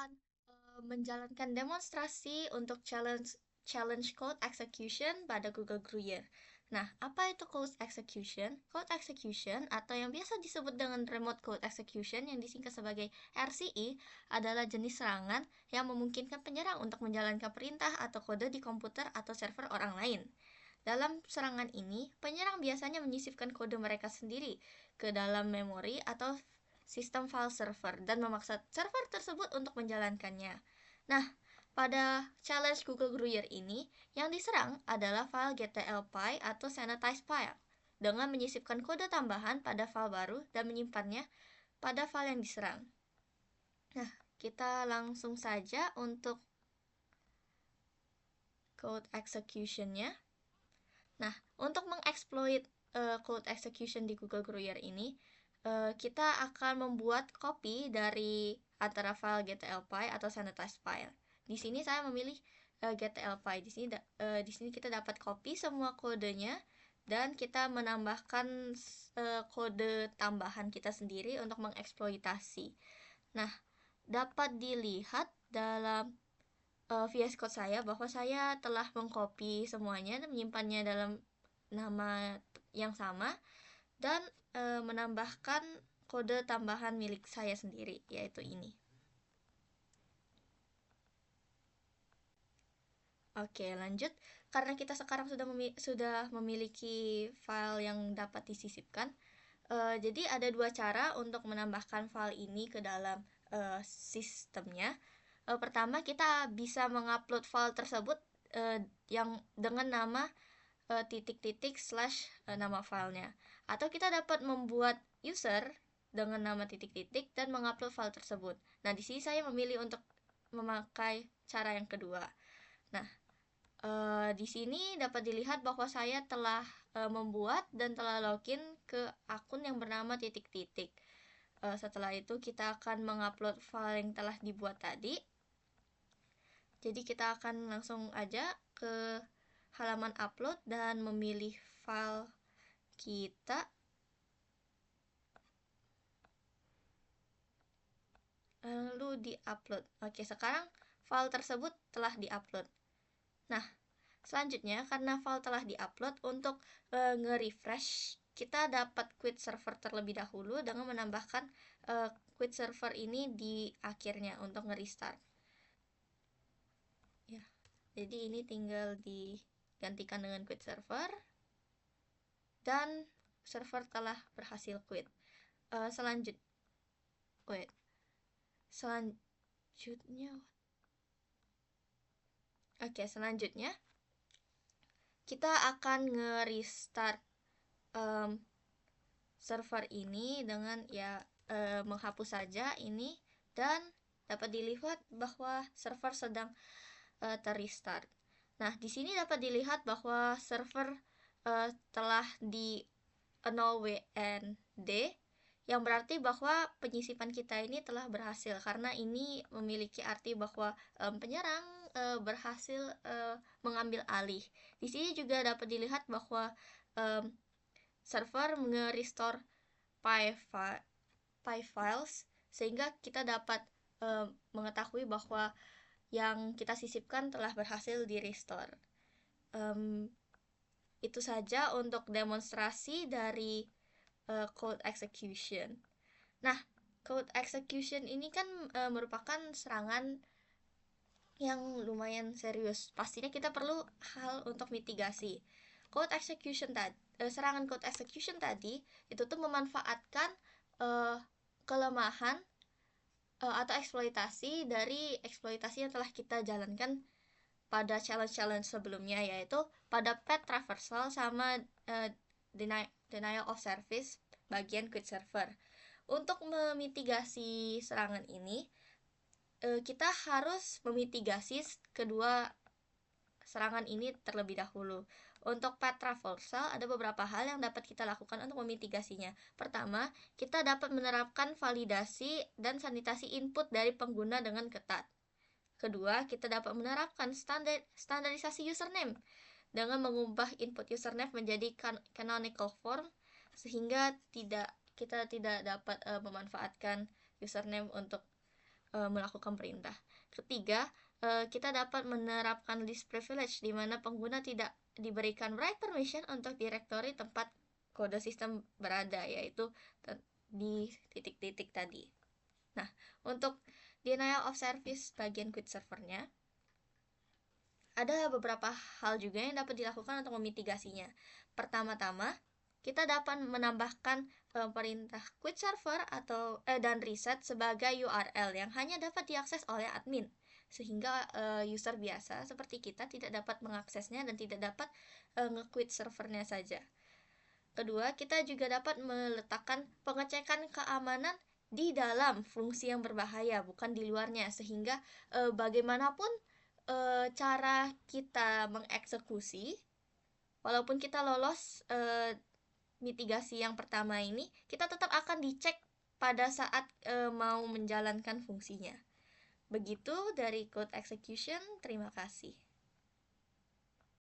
akan menjalankan demonstrasi untuk challenge code execution pada Google Gruyer. Nah, apa itu code execution? Code execution atau yang biasa disebut dengan remote code execution yang disingkat sebagai RCE adalah jenis serangan yang memungkinkan penyerang untuk menjalankan perintah atau kode di komputer atau server orang lain. Dalam serangan ini, penyerang biasanya menyisipkan kode mereka sendiri ke dalam memori atau sistem file server dan memaksa server tersebut untuk menjalankannya. Nah, pada challenge Google Gruyer ini, yang diserang adalah file GTLPy atau sanitized file dengan menyisipkan kode tambahan pada file baru dan menyimpannya pada file yang diserang. Nah, kita langsung saja untuk code execution-nya. Nah, untuk mengeksploit code execution di Google Gruyer ini, kita akan membuat copy dari antara file GTLPy atau sanitized file. Di sini saya memilih GTLPy. Di sini kita dapat copy semua kodenya dan kita menambahkan kode tambahan kita sendiri untuk mengeksploitasi. Nah, dapat dilihat dalam VS Code saya bahwa saya telah mengcopy semuanya dan menyimpannya dalam nama yang sama dan menambahkan kode tambahan milik saya sendiri, yaitu ini. Oke, lanjut. Karena kita sekarang sudah memiliki file yang dapat disisipkan, jadi ada dua cara untuk menambahkan file ini ke dalam sistemnya. Pertama, kita bisa mengupload file tersebut yang dengan nama titik-titik slash nama filenya. Atau kita dapat membuat user dengan nama titik-titik dan mengupload file tersebut. Nah, di sini saya memilih untuk memakai cara yang kedua. Nah, di sini dapat dilihat bahwa saya telah membuat dan telah login ke akun yang bernama titik-titik. Setelah itu kita akan mengupload file yang telah dibuat tadi. Jadi kita akan langsung aja ke halaman upload dan memilih file kita. Lalu di-upload. Oke, sekarang file tersebut telah di-upload. Nah, selanjutnya karena file telah di-upload, untuk nge-refresh kita dapat quit server terlebih dahulu dengan menambahkan quit server ini di akhirnya untuk nge-restart. Ya. Jadi ini tinggal digantikan dengan quit server dan server telah berhasil quit. Selanjutnya kita akan nge-restart server ini dengan menghapus saja ini, dan dapat dilihat bahwa server sedang terrestart. Nah, di sini dapat dilihat bahwa server telah di 0 WND, yang berarti bahwa penyisipan kita ini telah berhasil, karena ini memiliki arti bahwa penyerang berhasil mengambil alih. Di sini juga dapat dilihat bahwa server nge-restore py files, sehingga kita dapat mengetahui bahwa yang kita sisipkan telah berhasil di-restore. Itu saja untuk demonstrasi dari code execution. Nah, code execution ini kan merupakan serangan yang lumayan serius. Pastinya kita perlu hal untuk mitigasi. Serangan code execution tadi itu tuh memanfaatkan kelemahan atau eksploitasi dari eksploitasi yang telah kita jalankan pada challenge sebelumnya, yaitu pada path traversal sama denial of service bagian quit server. Untuk memitigasi serangan ini, kita harus memitigasi kedua serangan ini terlebih dahulu. Untuk path traversal ada beberapa hal yang dapat kita lakukan untuk memitigasinya. Pertama, kita dapat menerapkan validasi dan sanitasi input dari pengguna dengan ketat. Kedua, kita dapat menerapkan standarisasi username dengan mengubah input username menjadi canonical form, sehingga kita tidak dapat memanfaatkan username untuk melakukan perintah. Ketiga, kita dapat menerapkan least privilege, di mana pengguna tidak diberikan right permission untuk direktori tempat kode sistem berada, yaitu di titik-titik tadi. Nah, untuk denial of service bagian quit servernya, ada beberapa hal juga yang dapat dilakukan untuk memitigasinya. Pertama-tama, kita dapat menambahkan perintah quit server atau dan reset sebagai URL yang hanya dapat diakses oleh admin, sehingga user biasa seperti kita tidak dapat mengaksesnya dan tidak dapat nge-quit servernya saja. Kedua, kita juga dapat meletakkan pengecekan keamanan di dalam fungsi yang berbahaya, bukan di luarnya, sehingga bagaimanapun cara kita mengeksekusi, walaupun kita lolos mitigasi yang pertama ini, kita tetap akan dicek pada saat mau menjalankan fungsinya. Begitu dari code execution, terima kasih.